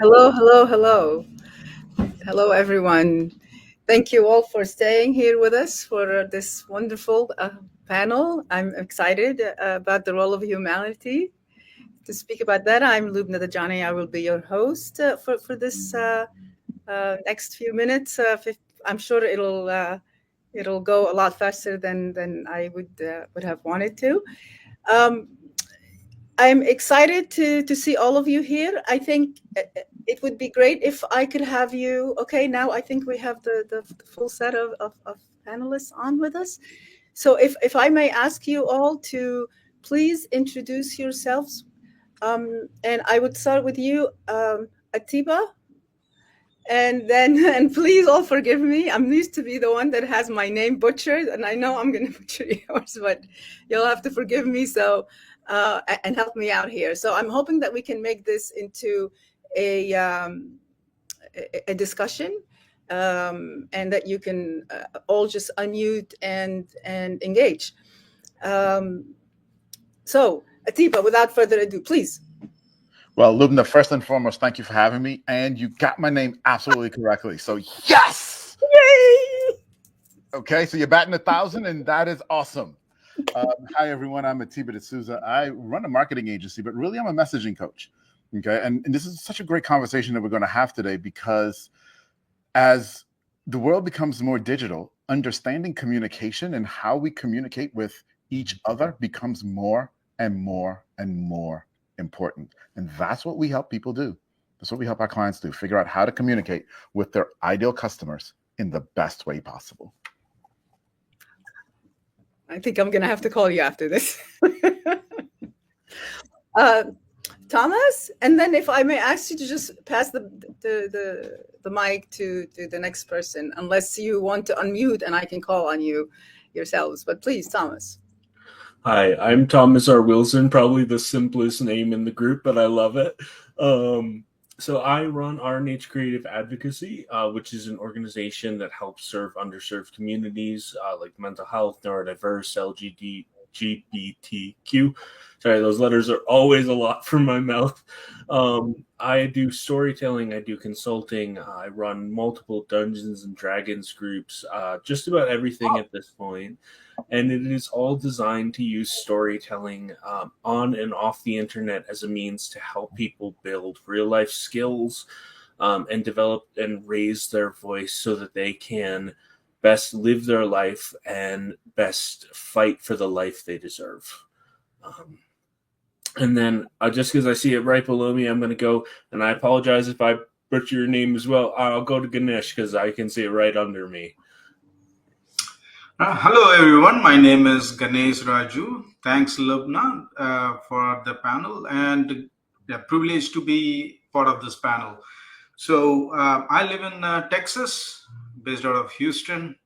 Hello, hello, hello. Hello, everyone. Thank you all for staying here with us for this wonderful panel. I'm excited about the role of humanity. To speak about that, I'm Lubna Dajani. I will be your host for this next few minutes. I'm sure it'll go a lot faster than I would have wanted to. Um, I'm excited to see all of you here. I think it would be great if I could have you. Okay, now I think we have the full set of panelists on with us. So if I may ask you all to please introduce yourselves, and I would start with you, Atiba, and then and please all forgive me. I'm used to be the one that has my name butchered, and I know I'm going to butcher yours, but you'll have to forgive me. So and help me out here. So I'm hoping that we can make this into a a discussion, and that you can all just unmute and engage. Um, so Atiba, without further ado, please. Well, Lubna, first and foremost, thank you for having me. And you got my name absolutely correctly. So, yes. Yay! Okay. So you're batting 1,000, and that is awesome. Hi, everyone. I'm Atiba D'Souza. I run a marketing agency, but really I'm a messaging coach. Okay. And this is such a great conversation that we're going to have today because as the world becomes more digital, understanding communication and how we communicate with each other becomes more and more and more important. And that's what we help people do. That's what we help our clients do, figure out how to communicate with their ideal customers in the best way possible. I think I'm going to have to call you after this. uh, Thomas, and then if I may ask you to just pass the mic to the next person, unless you want to unmute and I can call on you yourselves. But please, Thomas. Hi, I'm Thomas R. Wilson, probably the simplest name in the group, but I love it. So I run RNH Creative Advocacy, which is an organization that helps serve underserved communities like mental health, neurodiverse, LGBTQ. Sorry, those letters are always a lot from my mouth. I do storytelling, I do consulting, I run multiple Dungeons and Dragons groups, just about everything at this point. And it is all designed to use storytelling on and off the internet as a means to help people build real life skills and develop and raise their voice so that they can best live their life and best fight for the life they deserve. And then just because I see it right below me, I'm going to go, and I apologize if I butcher your name as well. I'll go to Ganesh because I can see it right under me. Hello everyone, my name is Ganesh Raju. Thanks Lubna for the panel and the privilege to be part of this panel. So I live in Texas, based out of Houston,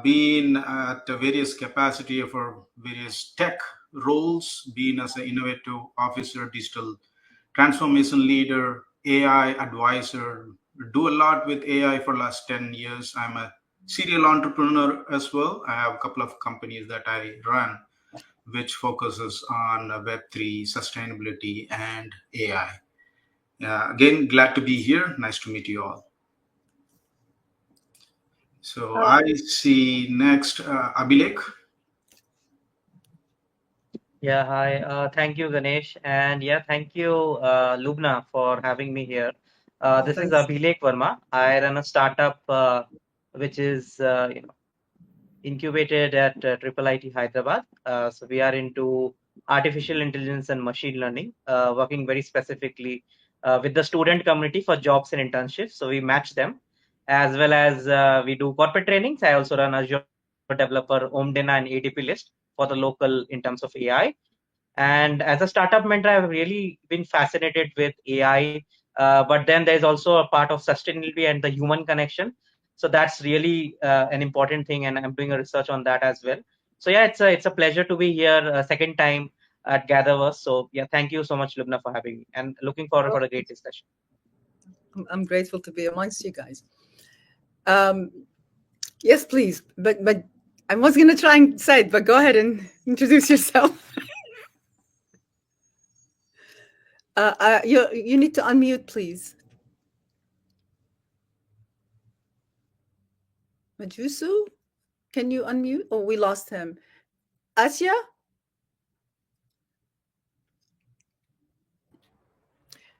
been at the various capacity for various tech roles, being as an innovative officer, digital transformation leader, AI advisor, do a lot with AI for last 10 years. I'm a serial entrepreneur as well. I have a couple of companies that I run, which focuses on Web3, sustainability, and AI. Again, glad to be here. Nice to meet you all. So I see next Abhilek. Yeah, hi. Thank you, Ganesh. And yeah, thank you, Lubna, for having me here. This is Thanks. Abhilek Verma. I run a startup which is incubated at Triple IT Hyderabad. So we are into artificial intelligence and machine learning, working very specifically with the student community for jobs and internships. So we match them as well as we do corporate trainings. I also run Azure Developer, Omdena, and ADP list for the local in terms of AI. And as a startup mentor, I've really been fascinated with AI. But then there's also a part of sustainability and the human connection. So that's really an important thing, and I'm doing a research on that as well. So yeah, it's a pleasure to be here second time at Gatherverse. So yeah, thank you so much, Lubna, for having me, and looking forward for a great discussion. I'm grateful to be amongst you guys. Yes, please. But I was going to try and say it, but go ahead and introduce yourself. You need to unmute, please. Majusu, can you unmute? Oh, we lost him. Asya?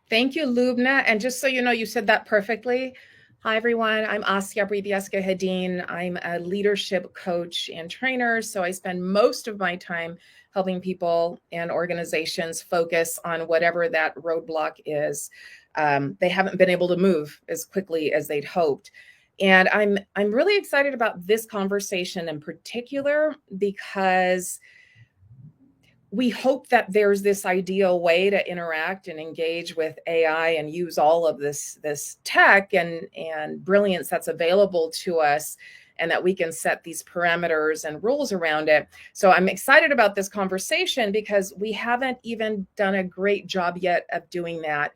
Thank you, Lubna. And just so you know, you said that perfectly. Hi, everyone. I'm Asya Bribieska Hedin. I'm a leadership coach and trainer. So I spend most of my time helping people and organizations focus on whatever that roadblock is. They haven't been able to move as quickly as they'd hoped. And I'm really excited about this conversation in particular because we hope that there's this ideal way to interact and engage with AI and use all of this tech and brilliance that's available to us, and that we can set these parameters and rules around it. So I'm excited about this conversation because we haven't even done a great job yet of doing that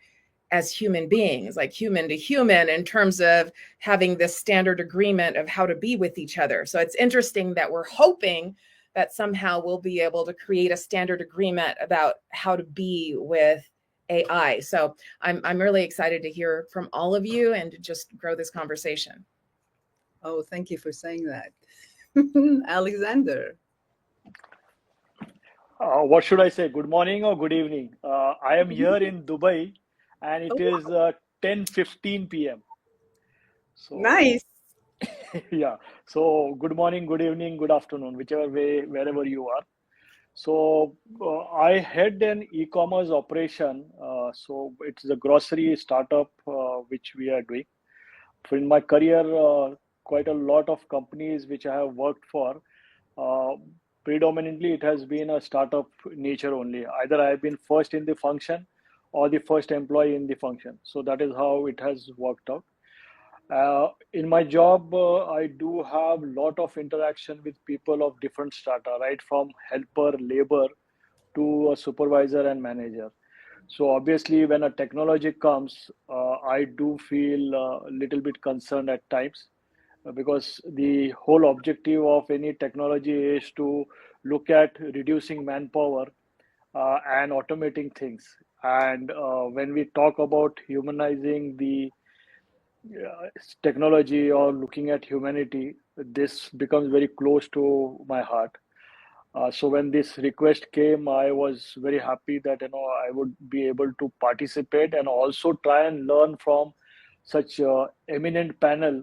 as human beings, like human to human, in terms of having this standard agreement of how to be with each other. So it's interesting that we're hoping that somehow we'll be able to create a standard agreement about how to be with AI. So I'm really excited to hear from all of you and to just grow this conversation. Oh, thank you for saying that. Alexander. What should I say? Good morning or good evening? I am here in Dubai, and it is 10:15 p.m. So Nice. yeah. So good morning, good evening, good afternoon, whichever way, wherever you are. So I head an e-commerce operation. So it's a grocery startup which we are doing. In my career, quite a lot of companies which I have worked for. Uh, Predominantly, it has been a startup nature only. Either I have been first in the function or the first employee in the function. So that is how it has worked out. In my job, I do have a lot of interaction with people of different strata, right from helper, labor to a supervisor and manager. So obviously, when a technology comes, I do feel a little bit concerned at times because the whole objective of any technology is to look at reducing manpower and automating things. And when we talk about humanizing the technology or looking at humanity, this becomes very close to my heart. So when this request came, I was very happy that I would be able to participate and also try and learn from such eminent panel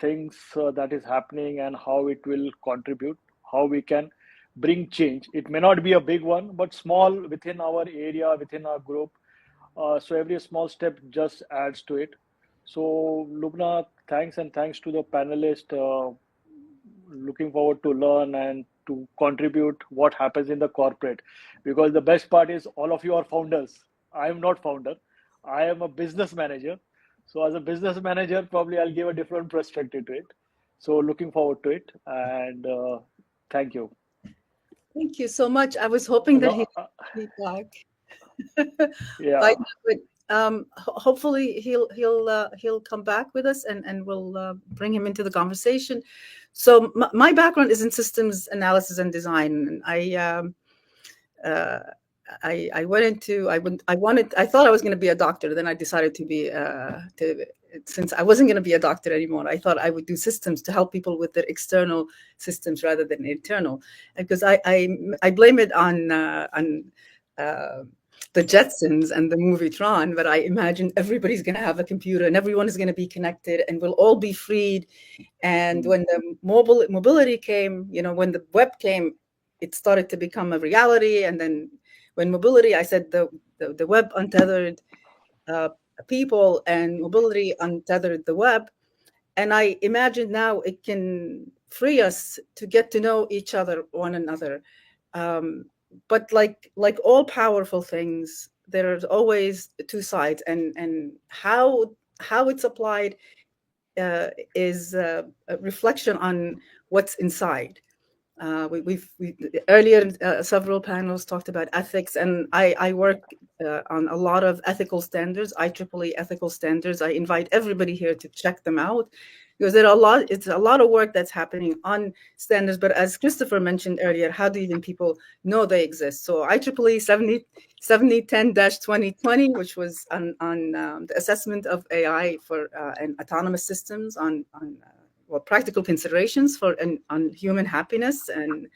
things that is happening and how it will contribute, how we can bring change. It may not be a big one, but small within our area, within our group. So every small step just adds to it. So Lubna, thanks, and thanks to the panelist. Looking forward to learn and to contribute what happens in the corporate, because the best part is all of you are founders. I am not founder. I am a business manager. So as a business manager, probably I'll give a different perspective to it. So looking forward to it, and thank you. Thank you so much. I was hoping that No, he'd be back. yeah. But hopefully he'll come back with us, and we'll bring him into the conversation. So my background is in systems analysis and design. And I went into I thought I was going to be a doctor. Then I decided to be since I wasn't going to be a doctor anymore, I thought I would do systems to help people with their external systems rather than internal. And because I blame it on the Jetsons and the movie Tron, but I imagine everybody's going to have a computer and everyone is going to be connected and we'll all be freed. And when the mobility came, when the web came, it started to become a reality. And then when mobility, I said the web untethered people and mobility untethered the web. And I imagine now it can free us to get to know each other, one another. But like all powerful things, there's always two sides, and how it's applied is a reflection on what's inside. We earlier several panels talked about ethics, and I work on a lot of ethical standards, IEEE ethical standards. I invite everybody here to check them out because it's a lot of work that's happening on standards. But as Christopher mentioned earlier, how do even people know they exist? So IEEE 7010-2020, which was on the assessment of AI for and autonomous systems on practical considerations for on human happiness and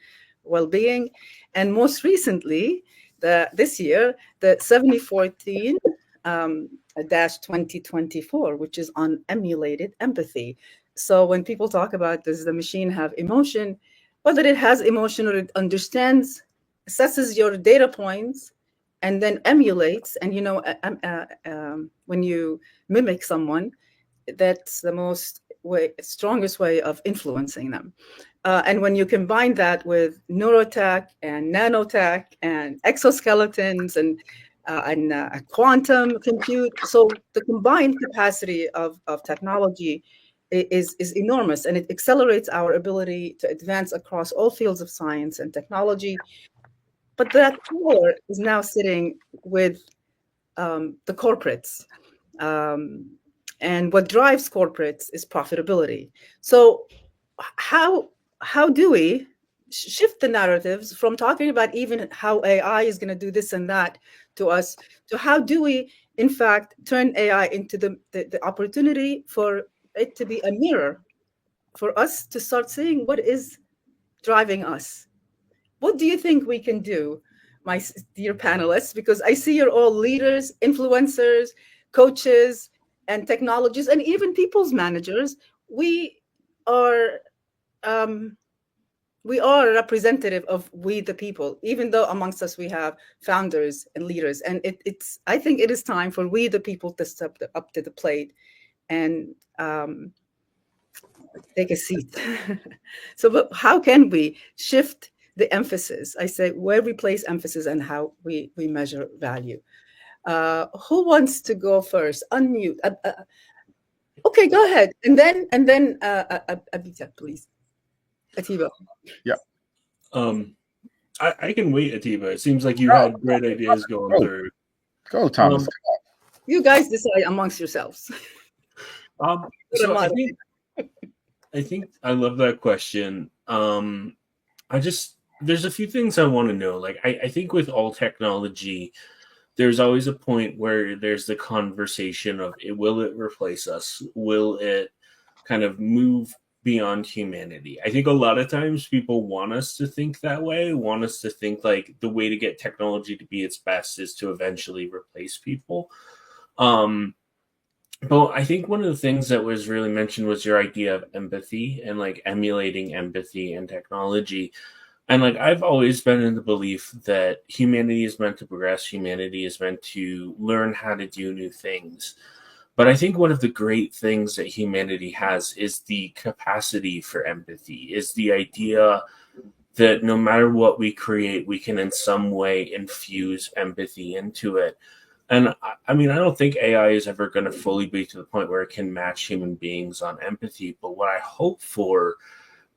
well-being, and most recently, this year, the 7014 -2024, which is on emulated empathy. So when people talk about does the machine have emotion, whether it has emotion or it understands, assesses your data points, and then emulates, and when you mimic someone, that's the strongest way of influencing them. And when you combine that with neurotech and nanotech and exoskeletons and quantum compute, so the combined capacity of technology is enormous, and it accelerates our ability to advance across all fields of science and technology. But that power is now sitting with the corporates. And what drives corporates is profitability. So how do we shift the narratives from talking about even how AI is going to do this and that to us, to how do we, in fact, turn AI into the opportunity for it to be a mirror for us to start seeing what is driving us? What do you think we can do, my dear panelists? Because I see you're all leaders, influencers, coaches, and technologists, and even people's managers. We are representative of we the people, even though amongst us we have founders and leaders. And I think it is time for we the people to step up to the plate and take a seat. But how can we shift the emphasis? I say where we place emphasis and how we measure value. Who wants to go first? Unmute. Okay, go ahead. And then Abita, please. Atiba. Yeah. I can wait, Atiba. It seems like you had great ideas going through. Go, Thomas. You guys decide amongst yourselves. So I think I love that question. There's a few things I want to know. Like, I think with all technology, there's always a point where there's the conversation of will it replace us? Will it kind of move beyond humanity? I think a lot of times people want us to think that way, want us to think like the way to get technology to be its best is to eventually replace people. But I think one of the things that was really mentioned was your idea of empathy and like emulating empathy and technology. And like I've always been in the belief that humanity is meant to progress, humanity is meant to learn how to do new things. But I think one of the great things that humanity has is the capacity for empathy, is the idea that no matter what we create, we can in some way infuse empathy into it. And I mean, I don't think AI is ever going to fully be to the point where it can match human beings on empathy. But what I hope for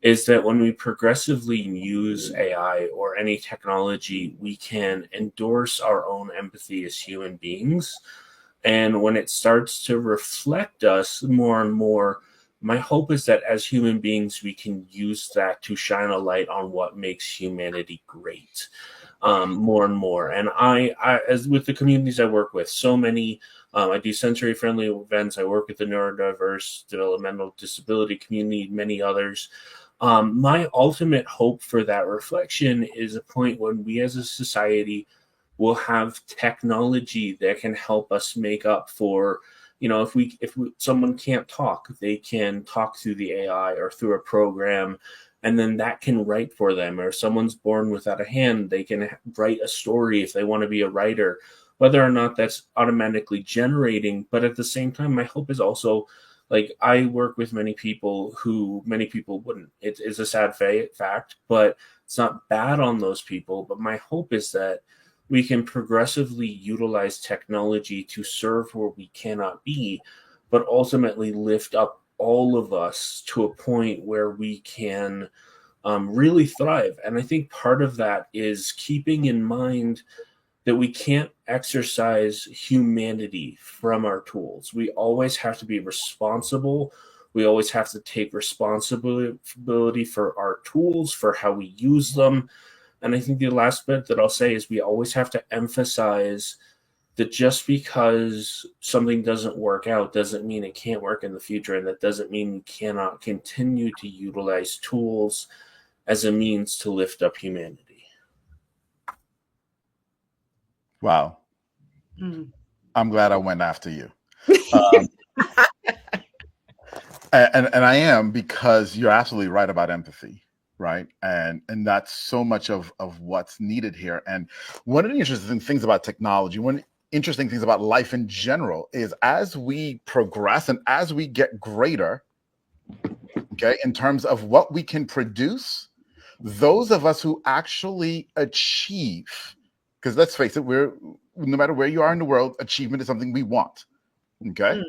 is that when we progressively use AI or any technology, we can endorse our own empathy as human beings. And when it starts to reflect us more and more, my hope is that as human beings, we can use that to shine a light on what makes humanity great. More and more. And I, as with the communities I work with, so many, I do sensory-friendly events. I work with the neurodiverse, developmental disability community, many others. My ultimate hope for that reflection is a point when we as a society will have technology that can help us make up for, if someone can't talk, they can talk through the AI or through a program, and then that can write for them. Or if someone's born without a hand, they can write a story if they want to be a writer, whether or not that's automatically generating. But at the same time, my hope is also, like, I work with many people who many people wouldn't. It is a sad fact, but it's not bad on those people. But my hope is that we can progressively utilize technology to serve where we cannot be, but ultimately lift up all of us to a point where we can really thrive. And I think part of that is keeping in mind that we can't exercise humanity from our tools. We always have to be responsible We always have to take responsibility for our tools, for how we use them. And I think the last bit that I'll say is we always have to emphasize that just because something doesn't work out doesn't mean it can't work in the future, and that doesn't mean we cannot continue to utilize tools as a means to lift up humanity. Wow. Mm. I'm glad I went after you. And I am, because you're absolutely right about empathy, right? And that's so much of what's needed here. And one of the interesting things about technology, one interesting things about life in general, is as we progress and as we get greater, okay, in terms of what we can produce, those of us who actually achieve, because let's face it, no matter where you are in the world, achievement is something we want, okay?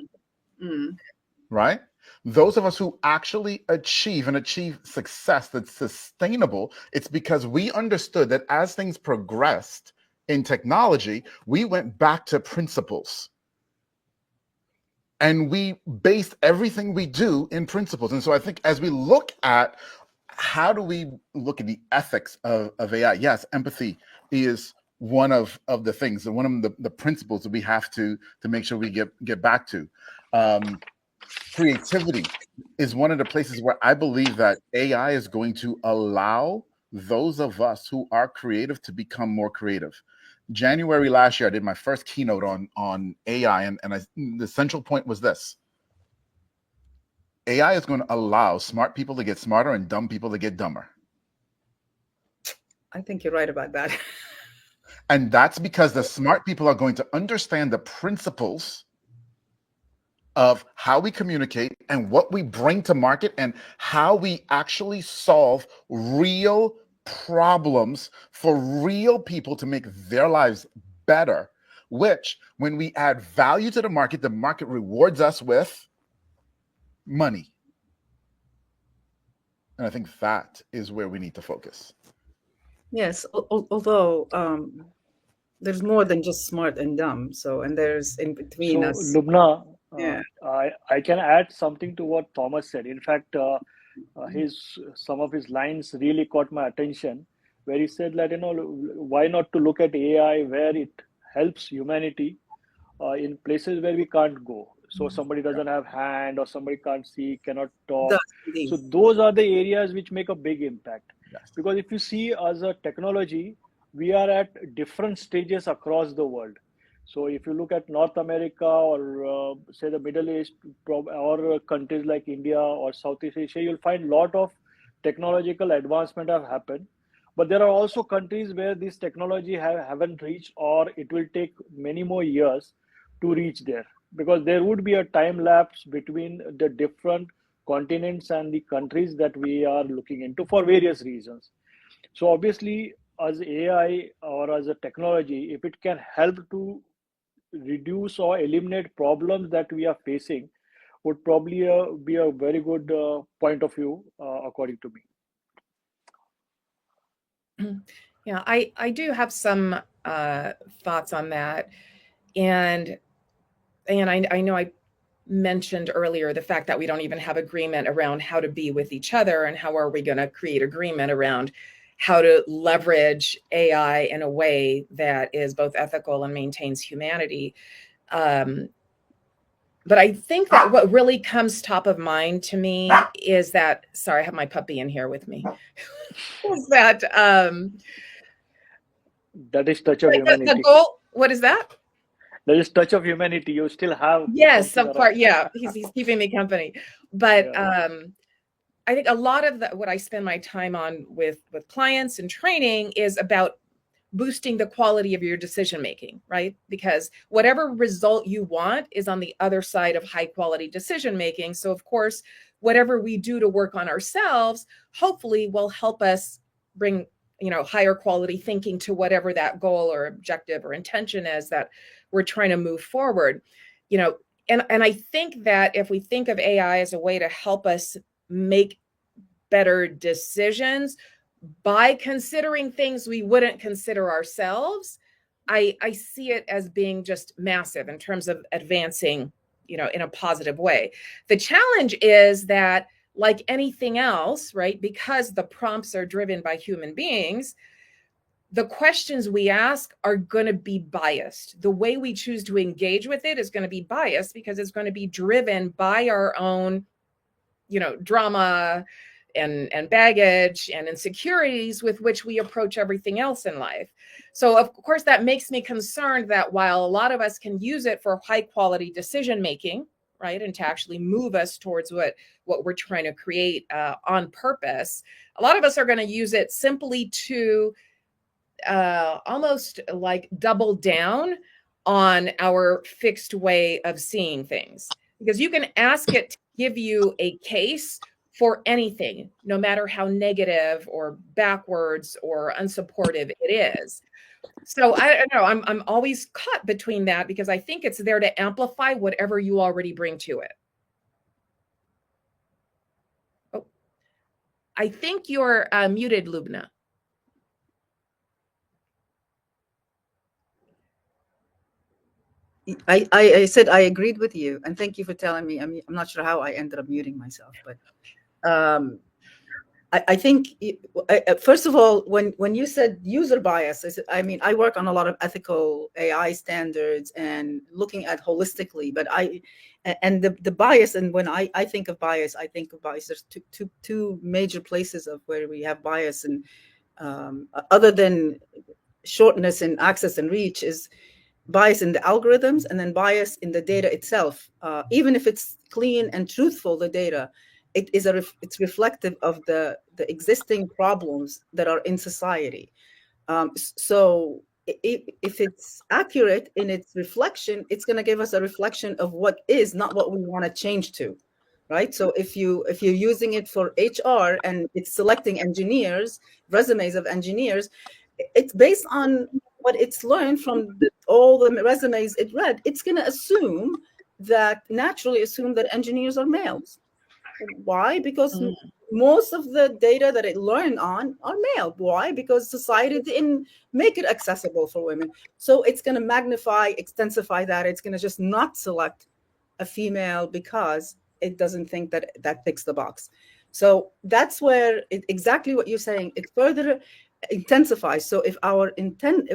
Right? Those of us who actually achieve success that's sustainable, it's because we understood that as things progressed in technology, we went back to principles. And we based everything we do in principles. And so I think as we look at how do we look at the ethics of AI, yes, empathy is one of the things, and one of the principles that we have to make sure we get back to. Creativity is one of the places where I believe that AI is going to allow those of us who are creative to become more creative. January last year, I did my first keynote on AI, and the central point was this: AI is going to allow smart people to get smarter and dumb people to get dumber. I think you're right about that. And that's because the smart people are going to understand the principles of how we communicate and what we bring to market and how we actually solve real problems for real people to make their lives better, which when we add value to the market rewards us with money. And I think that is where we need to focus. Yes, although there's more than just smart and dumb. So, and there's in between So, us. Lubna, Yeah. I can add something to what Thomas said. In fact, some of his lines really caught my attention, where he said that, why not to look at AI where it helps humanity in places where we can't go. So somebody doesn't have hand, or somebody can't see, cannot talk. Does indeed. So those are the areas which make a big impact. Yes. Because if you see, as a technology, we are at different stages across the world. So if you look at North America, or say the Middle East, or countries like India or Southeast Asia, you'll find a lot of technological advancement have happened. But there are also countries where this technology haven't reached, or it will take many more years to reach there, because there would be a time lapse between the different continents and the countries that we are looking into for various reasons. So obviously, as AI or as a technology, if it can help to reduce or eliminate problems that we are facing, would probably be a very good point of view, according to me. Yeah, I do have some thoughts on that. And I know I mentioned earlier the fact that we don't even have agreement around how to be with each other, and how are we going to create agreement around how to leverage AI in a way that is both ethical and maintains humanity. But I think that what really comes top of mind to me is that, sorry, I have my puppy in here with me, is that that is touch of humanity. The goal, what is that? That is touch of humanity. You still have, yes, of course, yeah, he's keeping me company. But yeah. I think a lot of what I spend my time on with clients and training is about boosting the quality of your decision making, right? Because whatever result you want is on the other side of high quality decision making. So of course, whatever we do to work on ourselves, hopefully will help us bring, higher quality thinking to whatever that goal or objective or intention is that we're trying to move forward. And I think that if we think of AI as a way to help us make better decisions by considering things we wouldn't consider ourselves, I see it as being just massive in terms of advancing in a positive way. The challenge is that, like anything else, right, because the prompts are driven by human beings, the questions we ask are going to be biased. The way we choose to engage with it is going to be biased because it's going to be driven by our own, drama and baggage and insecurities with which we approach everything else in life. So of course that makes me concerned that while a lot of us can use it for high quality decision making, right, and to actually move us towards what we're trying to create on purpose, a lot of us are going to use it simply to almost like double down on our fixed way of seeing things, because you can ask it to give you a case for anything, no matter how negative or backwards or unsupportive it is. So I don't know, I'm always caught between that, because I think it's there to amplify whatever you already bring to it. Oh, I think you're muted, Lubna. I said I agreed with you, and thank you for telling me. I mean, I'm not sure how I ended up muting myself, but I think first of all, when you said user bias, I work on a lot of ethical AI standards and looking at holistically, but the bias, and when I think of bias, there's two major places of where we have bias, and other than shortness and access and reach, is bias in the algorithms, and then bias in the data itself. Even if it's clean and truthful, the data, it's reflective of the existing problems that are in society. So if it's accurate in its reflection, it's going to give us a reflection of what is, not what we want to change to, right? So if you're using it for HR and it's selecting engineers, resumes of engineers, it's based on what it's learned from all the resumes it read. It's going to naturally assume that engineers are males. Why? Because most of the data that it learned on are male. Why? Because society didn't make it accessible for women. So it's going to magnify, extensify that. It's going to just not select a female because it doesn't think that ticks the box. So that's where exactly what you're saying, it further intensifies. So if our intent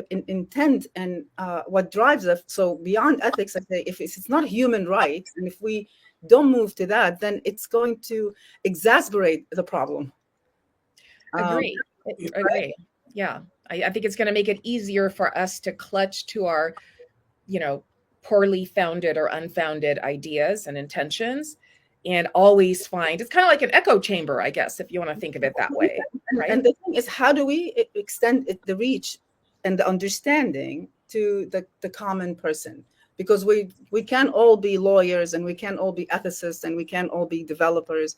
and what drives us, so beyond ethics, I say, if it's not human rights, and if we don't move to that, then it's going to exacerbate the problem. Agree. Agree. Yeah. I think it's going to make it easier for us to clutch to our, poorly founded or unfounded ideas and intentions, and always find, it's kind of like an echo chamber, I guess, if you want to think of it that way. Right? And the thing is, how do we extend the reach and the understanding to the common person? Because we can't all be lawyers, and we can't all be ethicists, and we can't all be developers.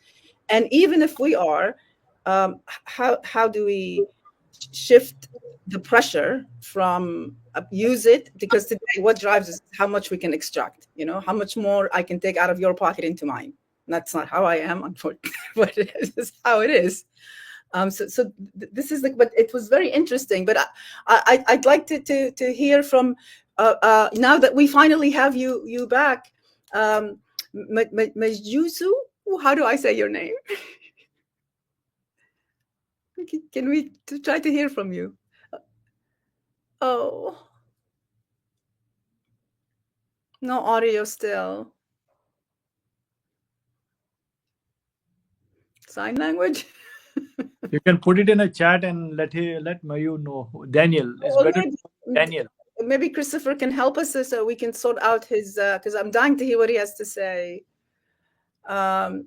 And even if we are, how do we shift the pressure from use it? Because today what drives us is how much we can extract, how much more I can take out of your pocket into mine. That's not how I am, unfortunately, but it is how it is. So this is but it was very interesting. But I'd like to hear from now that we finally have you back, Majusu. How do I say your name? Can we try to hear from you? Oh, no audio still. Sign language. You can put it in a chat and let Mayu know. Daniel, it's better. Daniel. Maybe Christopher can help us so we can sort out his, because I'm dying to hear what he has to say. I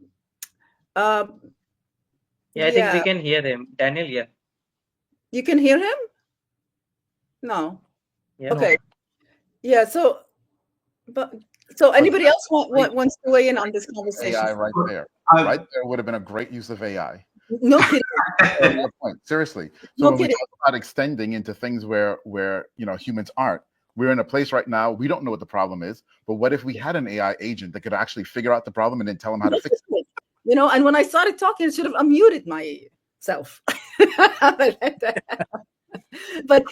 think we can hear him. Daniel, yeah. You can hear him? No. Yeah. Okay. Yeah. So anybody else wants to weigh in on this conversation? AI right there. Right there would have been a great use of AI. No kidding. Seriously. So No when we kidding. talk about extending into things where humans aren't, we're in a place right now, we don't know what the problem is, but what if we had an AI agent that could actually figure out the problem and then tell them how to fix it? And when I started talking, I should have unmuted myself. But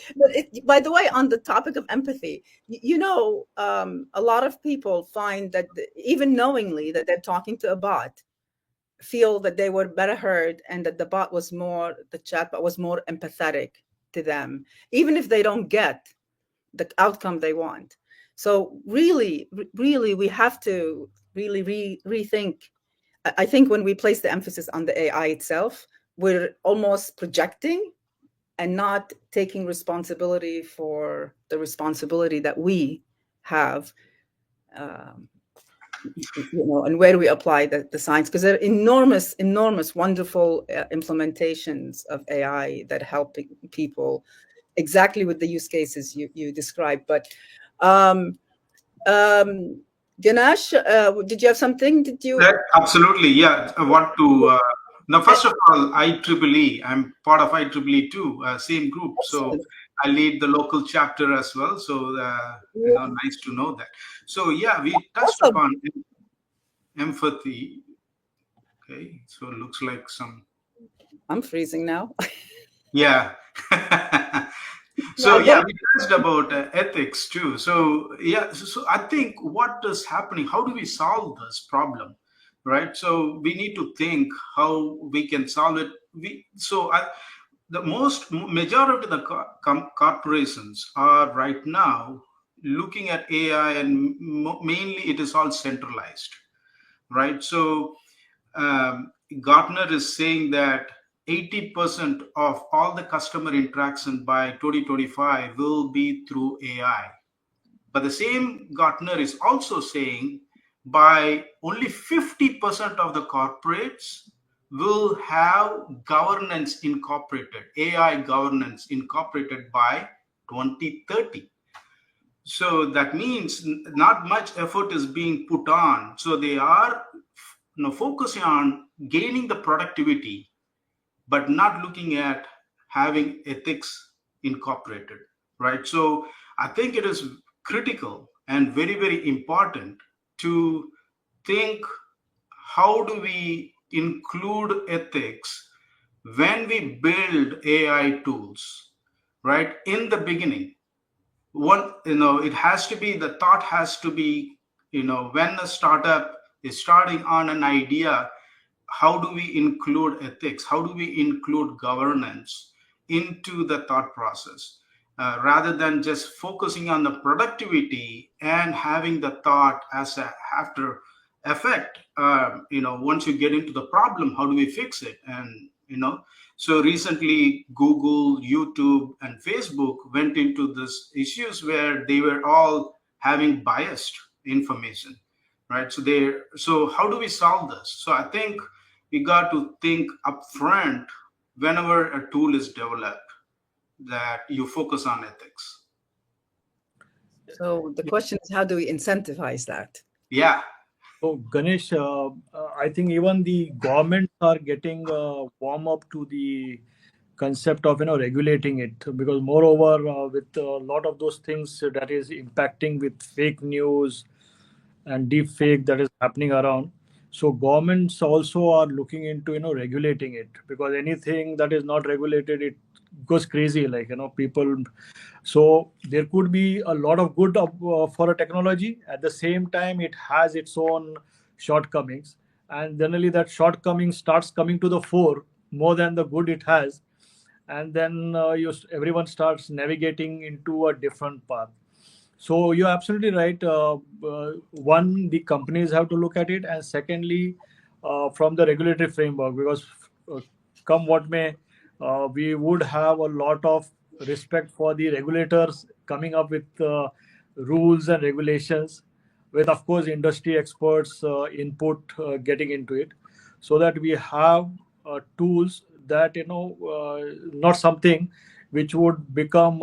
by the way, on the topic of empathy, a lot of people find that even knowingly that they're talking to a bot, feel that they were better heard and that the chatbot was more empathetic to them, even if they don't get the outcome they want. So really, we have to really rethink. I think when we place the emphasis on the AI itself, we're almost projecting and not taking responsibility for the responsibility that we have, and where do we apply the science? Because there are enormous, wonderful implementations of AI that help people exactly with the use cases you described. But Ganesh, did you have something? Absolutely, yeah. I want to now, first of all, IEEE. I'm part of IEEE too, same group. So I lead the local chapter as well. So nice to know that. So yeah, we touched upon empathy. Okay, so it looks like I'm freezing now. Yeah. So yeah, we touched about ethics too. So yeah, so I think what is happening, how do we solve this problem, right? So we need to think how we can solve it. The majority of the corporations are right now looking at AI, and mainly it is all centralized, right? So Gartner is saying that 80% of all the customer interaction by 2025 will be through AI. But the same Gartner is also saying by only 50% of the corporates will have governance incorporated, AI governance incorporated by 2030. So that means not much effort is being put on. So they are focusing on gaining the productivity, but not looking at having ethics incorporated, right? So I think it is critical and very, very important to think, how do we include ethics when we build AI tools, right? In the beginning, it has to be, the thought has to be, when a startup is starting on an idea, how do we include ethics? How do we include governance into the thought process? Rather than just focusing on the productivity and having the thought as a after effect. Once you get into the problem, how do we fix it? And so recently Google, YouTube, and Facebook went into this issues where they were all having biased information, right? So how do we solve this? So I think we got to think upfront whenever a tool is developed that you focus on ethics. So the question is, how do we incentivize that? Yeah. So Ganesh, I think even the governments are getting warm up to the concept of regulating it, because moreover with a lot of those things that is impacting with fake news and deep fake that is happening around. So governments also are looking into regulating it, because anything that is not regulated, it goes crazy, like people. So there could be a lot of good for a technology. At the same time, it has its own shortcomings, and generally that shortcoming starts coming to the fore more than the good it has, and then everyone starts navigating into a different path. So you're absolutely right. One, the companies have to look at it, and secondly, from the regulatory framework, because come what may, we would have a lot of respect for the regulators coming up with rules and regulations, with of course industry experts input getting into it, so that we have tools that not something which would become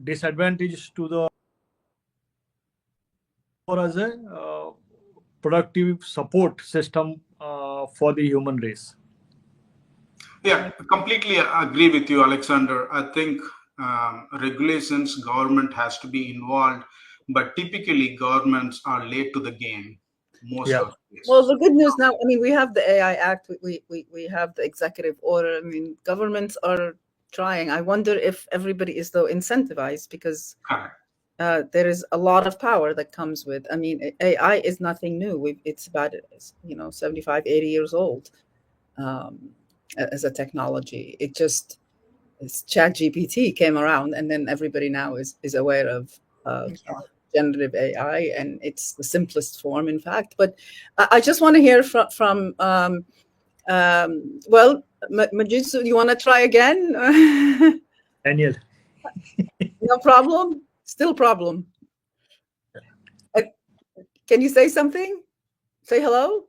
disadvantage to the or as a productive support system for the human race. Yeah, completely agree with you, Alexander. I think regulations, government has to be involved, but typically governments are late to the game most of the cases. Well, the good news now, we have the AI Act, we have the executive order. Governments are trying. I wonder if everybody is though incentivized, because Correct. there is a lot of power that comes with. I mean, AI is nothing new. It's about 75, 80 years old as a technology. It's ChatGPT came around, and then everybody now is aware of generative AI, and it's the simplest form, in fact. But I just want to hear from well, Majitsu, you want to try again? Daniel. No problem. Still problem. Can you say something? Say hello?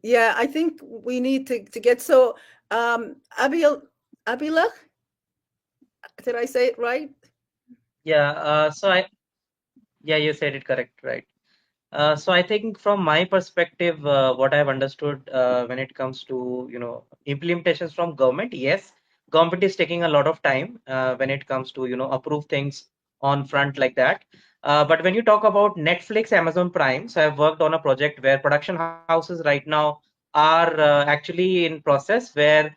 Yeah, I think we need to get so Abilach, did I say it right? Yeah. Yeah, you said it correct, right? So I think from my perspective, what I've understood when it comes to implementations from government, yes, government is taking a lot of time when it comes to approve things on front like that. But when you talk about Netflix, Amazon Prime, so I've worked on a project where production houses right now are actually in process where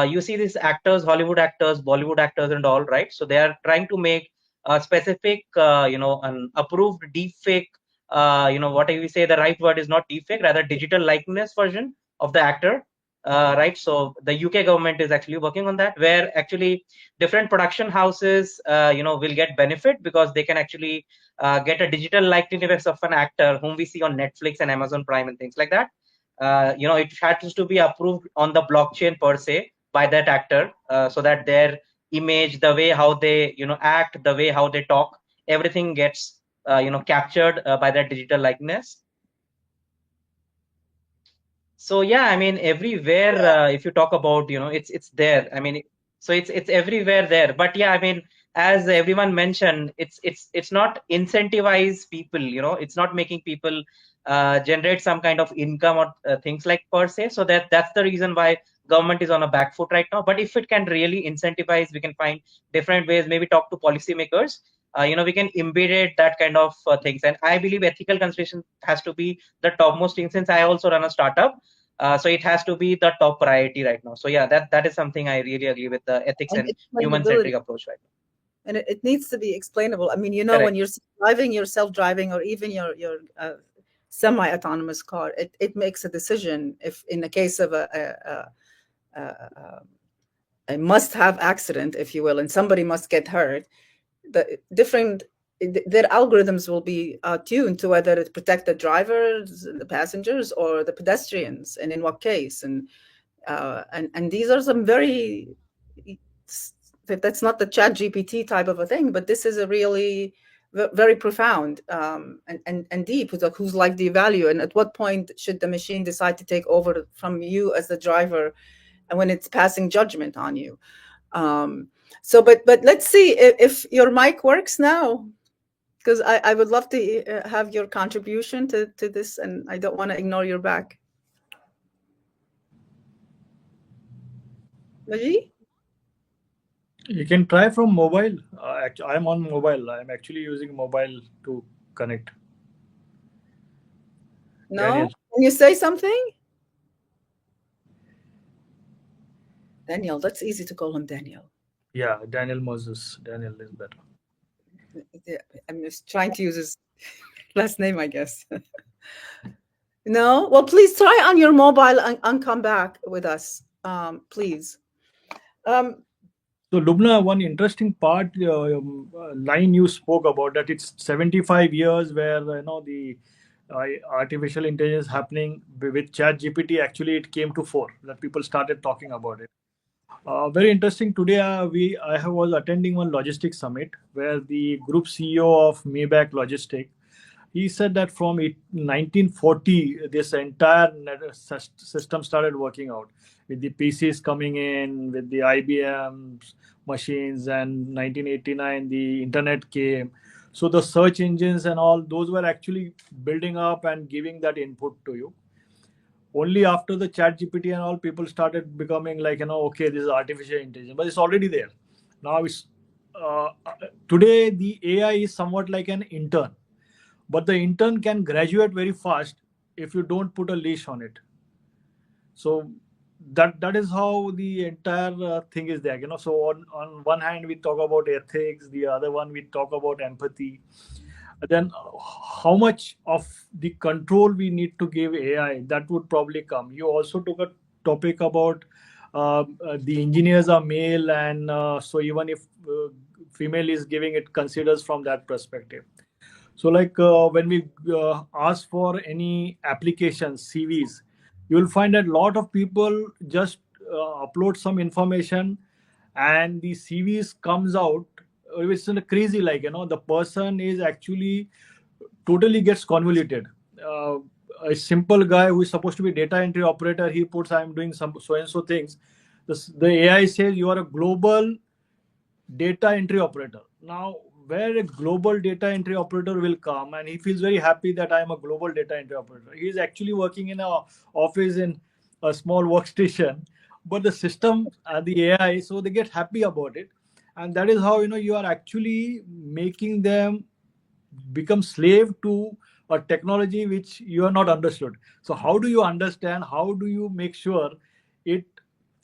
you see these actors, Hollywood actors, Bollywood actors, and all, right? So they are trying to make a specific, an approved deepfake. What we say, the right word is not deepfake, rather digital likeness version of the actor, right? So the UK government is actually working on that, where actually different production houses, will get benefit because they can actually get a digital likeness of an actor whom we see on Netflix and Amazon Prime and things like that. It has to be approved on the blockchain per se by that actor, so that their image, the way how they act, the way how they talk, everything gets captured by that digital likeness. So yeah, I mean everywhere, if you talk about it's there. I mean, so it's everywhere there. But yeah, I mean, as everyone mentioned, it's not incentivize people. It's not making people generate some kind of income or things like per se. So that's the reason why government is on a back foot right now. But if it can really incentivize, we can find different ways. Maybe talk to policymakers. We can embed that kind of things. And I believe ethical consideration has to be the topmost thing. Since I also run a startup, so it has to be the top priority right now. So yeah, that is something I really agree with, the ethics and human-centric approach right now. And it needs to be explainable. I mean, Correct. when you're driving your self-driving or even your semi-autonomous car, it makes a decision if in the case of a must-have accident, if you will, and somebody must get hurt, their algorithms will be tuned to whether it protect the drivers, the passengers, or the pedestrians, and in what case. And these are some very, that's not the ChatGPT type of a thing, but this is a really very profound and deep. Whose life do you value, and at what point should the machine decide to take over from you as the driver, and when it's passing judgment on you? So, but let's see if your mic works now, because I would love to have your contribution to this, and I don't want to ignore your back. Maji? You can try from mobile. I'm on mobile. I'm actually using mobile to connect. No? Daniel. Can you say something? Daniel, that's easy to call him Daniel. Yeah, Daniel Moses. Daniel is better. I'm just trying to use his last name, I guess. No? Well, please try on your mobile and come back with us, please. So Lubna, one interesting part, line you spoke about, that it's 75 years where the artificial intelligence happening with ChatGPT. Actually, it came to fore that people started talking about it. Very interesting. Today, I was attending one logistics summit where the group CEO of Maybach Logistics, he said that from 1940, this entire system started working out with the PCs coming in, with the IBM machines, and 1989 the internet came. So the search engines and all those were actually building up and giving that input to you. Only after the chat GPT and all, people started becoming like, okay, this is artificial intelligence, but it's already there. Now it's today the AI is somewhat like an intern, but the intern can graduate very fast if you don't put a leash on it. So that is how the entire thing is there. So on one hand we talk about ethics, the other one we talk about empathy. Then how much of the control we need to give AI, that would probably come. You also took a topic about the engineers are male, and so even if female is giving, it considers from that perspective. So like when we ask for any applications, CVs, you will find that a lot of people just upload some information and the CVs comes out. It's crazy, like, the person is actually totally gets convoluted. Uh, a simple guy who is supposed to be data entry operator, he puts, I'm doing some so and so things. The AI says you are a global data entry operator. Now, where a global data entry operator will come, and he feels very happy that I am a global data entry operator. He is actually working in a office in a small workstation, but the system, the AI, so they get happy about it, and that is how you are actually making them become slave to a technology which you are not understood. So how do you understand? How do you make sure it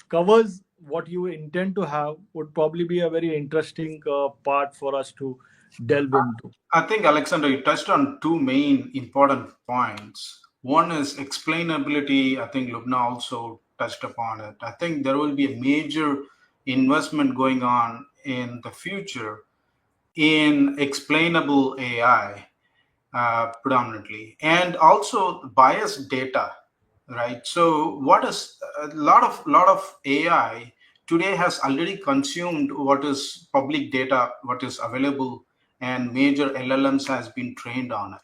covers what you intend to have? Would probably be a very interesting part for us to delve into. I think, Alexander, you touched on two main important points. One is explainability. I think Lubna also touched upon it. I think there will be a major investment going on in the future in explainable AI, predominantly, and also biased data, right? So what is a lot of AI today has already consumed what is public data, what is available, and major LLMs has been trained on it.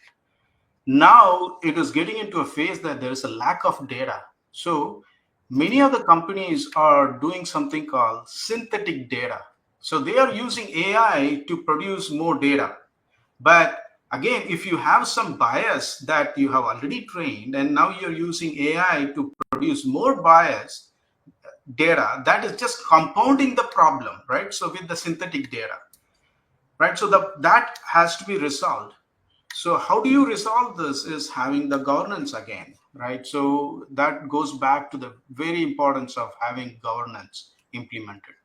Now it is getting into a phase that there is a lack of data. So many of the companies are doing something called synthetic data. So they are using AI to produce more data. But again, if you have some bias that you have already trained and now you're using AI to produce more bias data, that is just compounding the problem, right? So with the synthetic data, right? So that has to be resolved. So how do you resolve this is having the governance again, right? So that goes back to the very importance of having governance implemented.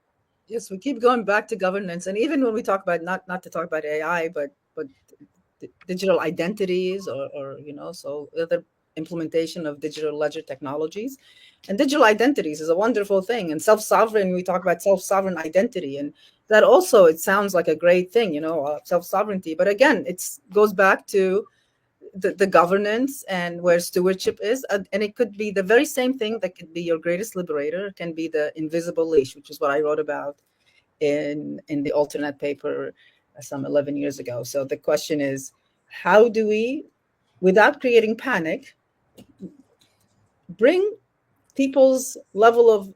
Yes, we keep going back to governance, and even when we talk about not to talk about AI, but digital identities, or so other implementation of digital ledger technologies, and digital identities is a wonderful thing. And self-sovereign, we talk about self-sovereign identity, and that also, it sounds like a great thing, self-sovereignty. But again, it goes back to the governance and where stewardship is, and it could be the very same thing that could be your greatest liberator, can be the invisible leash, which is what I wrote about in the alternate paper some 11 years ago. So the question is, how do we, without creating panic, bring people's level of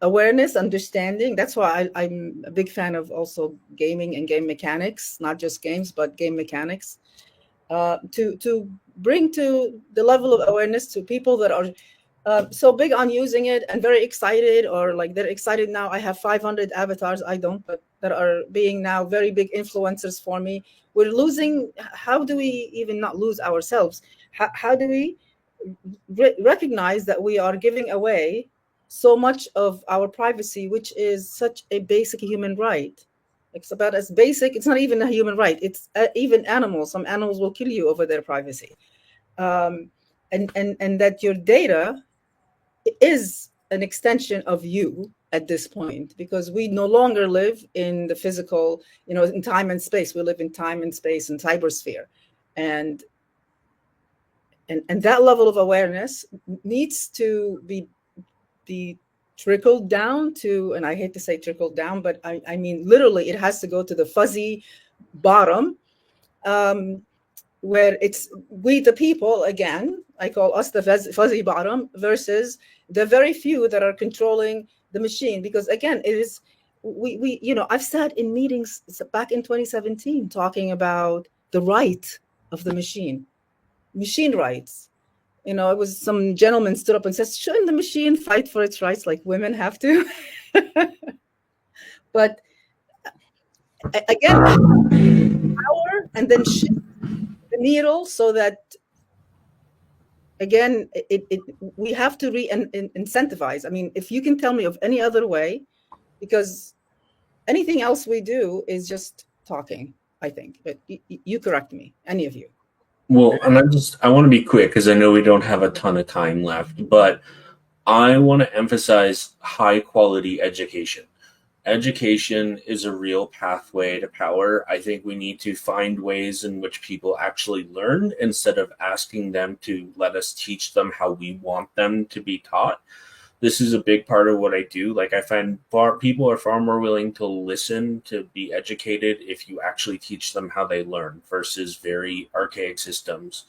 awareness, understanding? That's why I'm a big fan of also gaming and game mechanics, not just games, but game mechanics, to bring to the level of awareness to people that are so big on using it and very excited, or like they're excited now. I have 500 avatars. I don't, but that are being now very big influencers for me. We're losing. How do we even not lose ourselves? How do we recognize that we are giving away so much of our privacy, which is such a basic human right? It's about as basic. It's not even a human right. It's even animals. Some animals will kill you over their privacy, and that your data is an extension of you at this point, because we no longer live in the physical, in time and space. We live in time and space and cybersphere, and that level of awareness needs to be trickled down to, and I hate to say trickled down, but I mean literally, it has to go to the fuzzy bottom, where it's we the people, again, I call us the fuzzy bottom, versus the very few that are controlling the machine. Because again, it is we I've sat in meetings back in 2017 talking about the right of the machine rights. It was some gentleman stood up and says, shouldn't the machine fight for its rights like women have to? But again, power, and then shift the needle so that again, we have to incentivize. I mean, if you can tell me of any other way, because anything else we do is just talking, I think. But you correct me, any of you. Well, and I want to be quick because I know we don't have a ton of time left, but I want to emphasize high quality education. Education is a real pathway to power. I think we need to find ways in which people actually learn instead of asking them to let us teach them how we want them to be taught. This is a big part of what I do. Like, I find people are far more willing to listen to be educated if you actually teach them how they learn versus very archaic systems.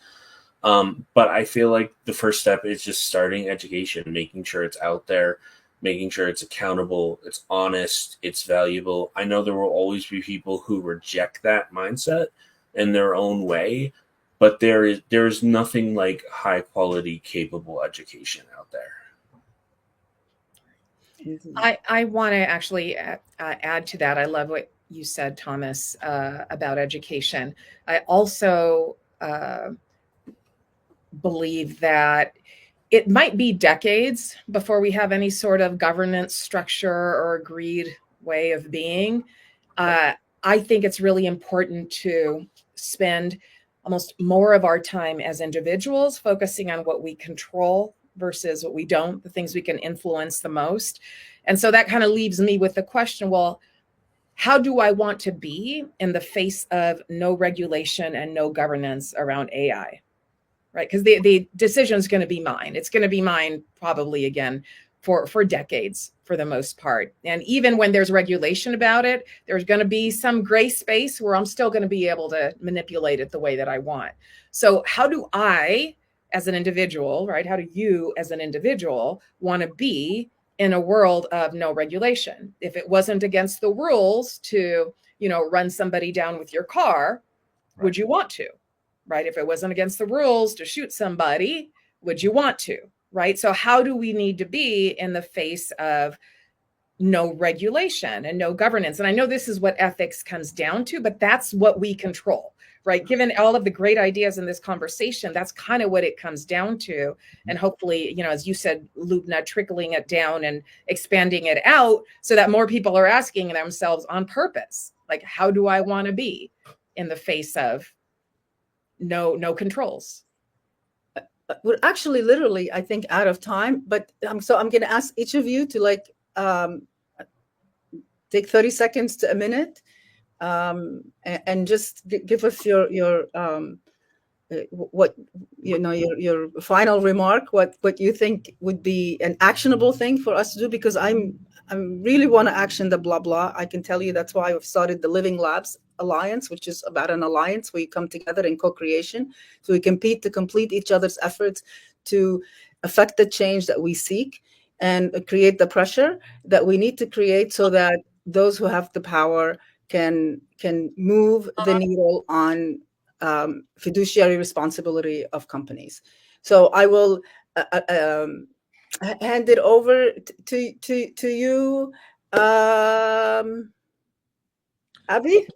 But I feel like the first step is just starting education, making sure it's out there, making sure it's accountable, it's honest, it's valuable. I know there will always be people who reject that mindset in their own way, but there is nothing like high quality, capable education out there. I want to actually add to that. I love what you said, Thomas, about education. I also believe that it might be decades before we have any sort of governance structure or agreed way of being. I think it's really important to spend almost more of our time as individuals focusing on what we control versus what we don't, the things we can influence the most. And so that kind of leaves me with the question, well, how do I want to be in the face of no regulation and no governance around AI? Right? Because the decision is going to be mine. It's going to be mine probably again for decades for the most part. And even when there's regulation about it, there's going to be some gray space where I'm still going to be able to manipulate it the way that I want. So how do I, as an individual, right? How do you as an individual want to be in a world of no regulation? If it wasn't against the rules to, run somebody down with your car, would you want to? Right? If it wasn't against the rules to shoot somebody, would you want to? Right? So how do we need to be in the face of no regulation and no governance? And I know this is what ethics comes down to, but that's what we control, right? Given all of the great ideas in this conversation, that's kind of what it comes down to. And hopefully, as you said, Lubna, trickling it down and expanding it out so that more people are asking themselves on purpose, like, how do I want to be in the face of no controls? We're actually literally, I think, out of time, but so I'm going to ask each of you to take 30 seconds to a minute and just give us your what your final remark, what you think would be an actionable thing for us to do, because I really want to action the blah blah. I can tell you that's why I've started the Living Labs Alliance, which is about an alliance where you come together in co-creation, so we compete to complete each other's efforts to affect the change that we seek and create the pressure that we need to create so that those who have the power can move the needle on fiduciary responsibility of companies. So I will hand it over to you, Abby,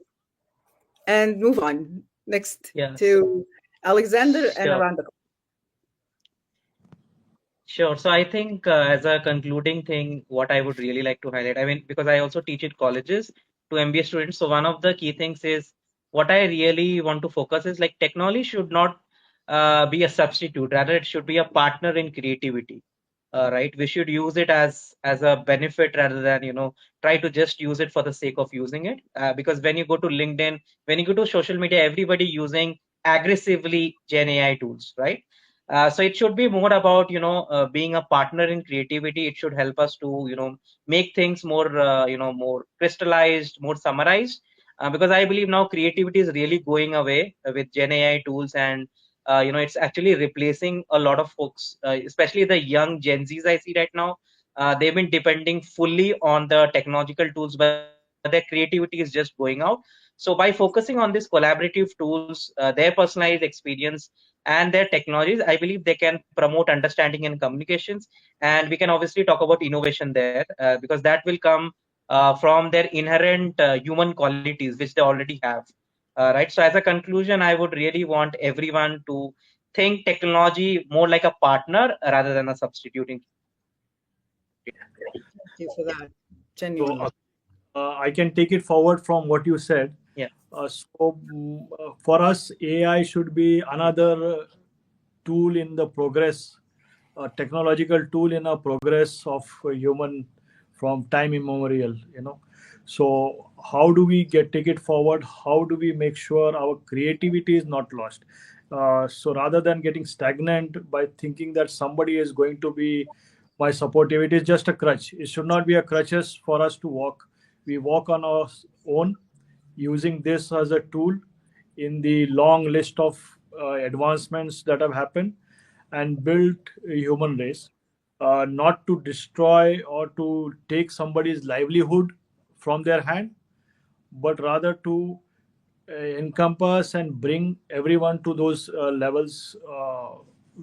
and move on next to Alexander and around the. Sure. So I think as a concluding thing, what I would really like to highlight, I mean, because I also teach at colleges to MBA students. So one of the key things is what I really want to focus is like technology should not be a substitute. Rather, it should be a partner in creativity. Right? We should use it as a benefit rather than try to just use it for the sake of using it. Because when you go to LinkedIn, when you go to social media, everybody using aggressively Gen AI tools, right? So it should be more about being a partner in creativity. It should help us to make things more more crystallized, more summarized. Because I believe now creativity is really going away with Gen AI tools, and it's actually replacing a lot of folks, especially the young Gen Zs I see right now. They've been depending fully on the technological tools, but their creativity is just going out. So by focusing on these collaborative tools, their personalized experience and their technologies, I believe they can promote understanding and communications. And we can obviously talk about innovation there because that will come from their inherent human qualities, which they already have. Right. So as a conclusion, I would really want everyone to think technology more like a partner rather than a substituting. Thank you for that. Genuinely. So I can take it forward from what you said. Yeah. For us, AI should be another tool in the progress, a technological tool in a progress of human from time immemorial. So how do we take it forward? How do we make sure our creativity is not lost? So rather than getting stagnant by thinking that somebody is going to be my supportive, it is just a crutch. It should not be a crutches for us to walk. We walk on our own, using this as a tool in the long list of advancements that have happened and built a human race, not to destroy or to take somebody's livelihood from their hand, but rather to encompass and bring everyone to those levels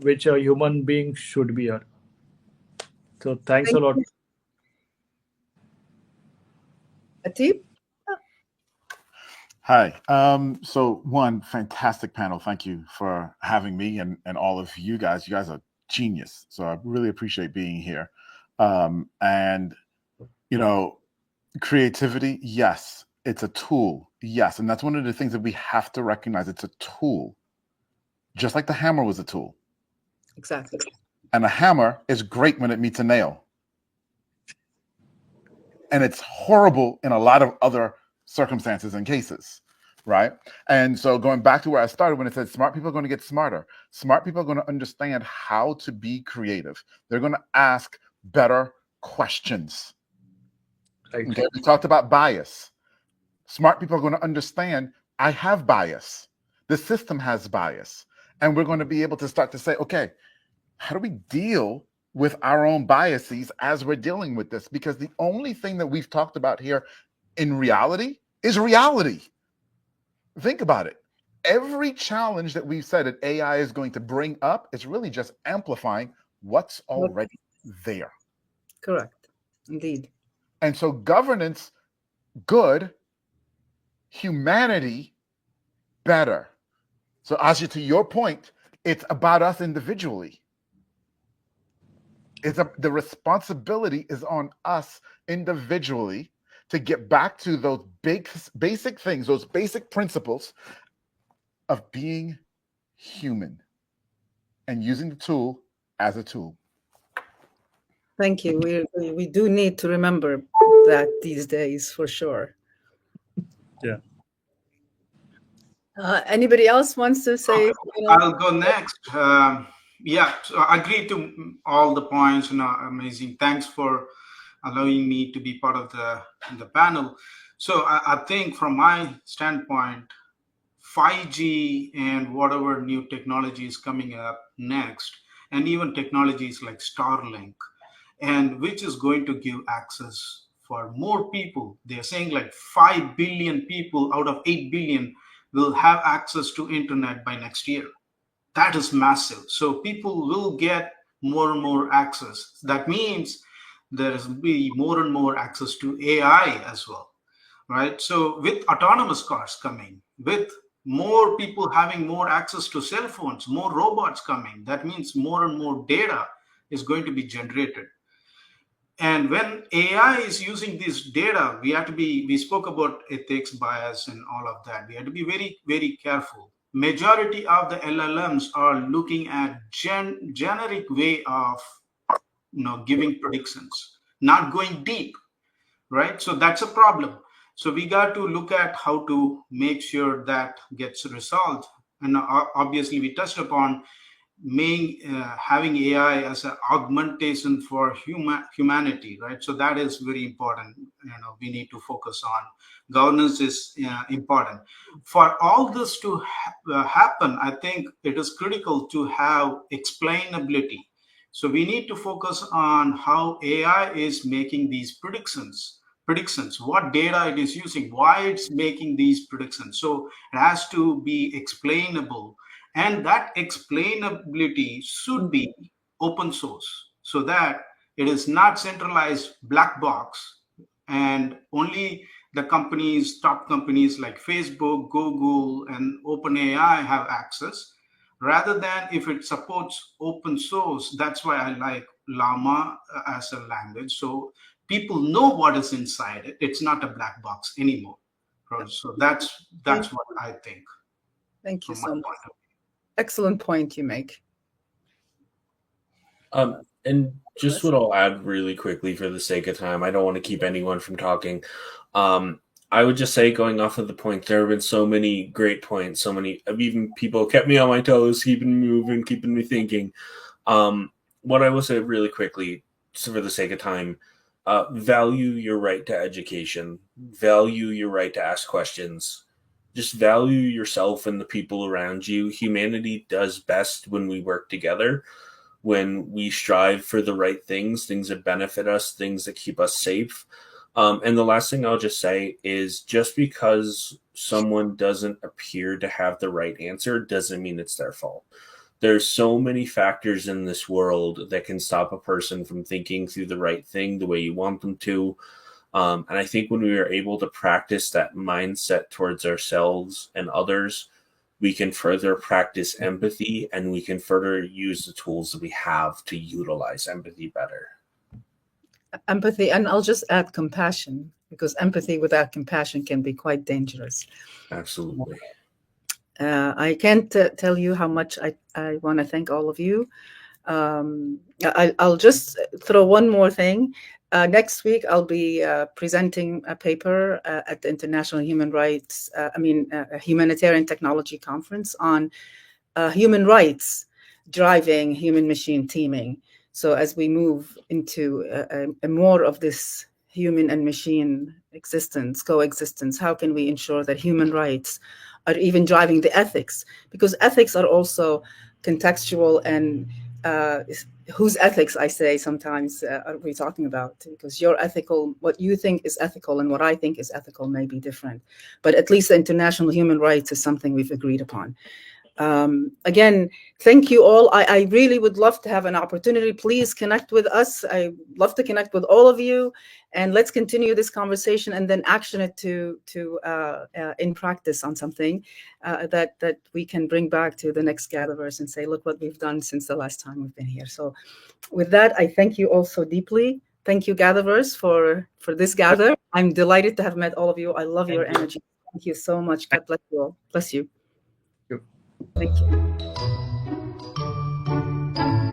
which a human being should be at. So thanks a lot. Atib? Hi. So one fantastic panel. Thank you for having me and all of you guys. You guys are genius. So I really appreciate being here. And creativity, yes, it's a tool. Yes. And that's one of the things that we have to recognize. It's a tool. Just like the hammer was a tool. Exactly. And a hammer is great when it meets a nail. And it's horrible in a lot of other circumstances and cases, right? And so going back to where I started when it said smart people are going to get smarter. Smart people are going to understand how to be creative. They're going to ask better questions. Right. Okay, we talked about bias. Smart people are going to understand I have bias. The system has bias. And we're going to be able to start to say, okay, how do we deal with our own biases as we're dealing with this? Because the only thing that we've talked about here in reality is reality. Think about it. Every challenge that we've said that AI is going to bring up is really just amplifying what's already there. Correct. Indeed. And so governance, good, humanity, better. So Asya, to your point, it's about us individually. The responsibility is on us individually to get back to those basic things, those basic principles of being human and using the tool as a tool. Thank you. We do need to remember that these days for sure. Yeah. Anybody else wants to say? I'll go next. Yeah, so I agree to all the points. Amazing. Thanks for allowing me to be part of the panel. So I think from my standpoint, 5G and whatever new technology is coming up next, and even technologies like Starlink, and which is going to give access for more people. They're saying like 5 billion people out of 8 billion will have access to internet by next year. That is massive. So people will get more and more access. That means there will be more and more access to AI as well, right? So with autonomous cars coming, with more people having more access to cell phones, more robots coming, that means more and more data is going to be generated. And when AI is using this data, we spoke about ethics, bias, and all of that. We have to be very, very careful. Majority of the LLMs are looking at generic way of giving predictions, not going deep, right? So that's a problem. So we got to look at how to make sure that gets resolved. And obviously, we touched upon having AI as an augmentation for humanity, right? So that is very important. We need to focus on governance is important. For all this to happen, I think it is critical to have explainability. So we need to focus on how AI is making these predictions, what data it is using, why it's making these predictions. So it has to be explainable. And that explainability should be open source so that it is not centralized black box and only the top companies like Facebook, Google, and OpenAI have access. rather than if it supports open source. That's why I like Llama as a language. So people know what is inside it. It's not a black box anymore. So that's what I think. Thank you from my so much. point of Excellent point you make. And just what I'll add really quickly for the sake of time, I don't want to keep anyone from talking. I would just say, going off of the point, there have been so many great points, so many even people kept me on my toes, keeping me moving, keeping me thinking. What I will say really quickly, so for the sake of time, value your right to education, value your right to ask questions, just value yourself and the people around you. Humanity does best when we work together, when we strive for the right things that benefit us, things that keep us safe. And the last thing I'll just say is, just because someone doesn't appear to have the right answer doesn't mean it's their fault. There's so many factors in this world that can stop a person from thinking through the right thing the way you want them to. And I think when we are able to practice that mindset towards ourselves and others, we can further practice empathy, and we can further use the tools that we have to utilize empathy better. Empathy, and I'll just add compassion, because empathy without compassion can be quite dangerous. Absolutely. I can't tell you how much I want to thank all of you. I'll just throw one more thing. Next week, I'll be presenting a paper at the International Humanitarian Technology Conference on human rights driving human-machine teaming. So as we move into a more of this human and machine coexistence, how can we ensure that human rights are even driving the ethics? Because ethics are also contextual, and whose ethics, I say sometimes, are we talking about? Because what you think is ethical and what I think is ethical may be different. But at least the international human rights is something we've agreed upon. Again, thank you all. I really would love to have an opportunity. Please connect with us. I love to connect with all of you, and let's continue this conversation and then action it to in practice on something that we can bring back to the next gatherers and say, look what we've done since the last time we've been here. So with that, I thank you all so deeply. Thank you, gatherers, for this gather. I'm delighted to have met all of you. I love your energy. Thank you so much. God bless you all. Bless you. Thank you.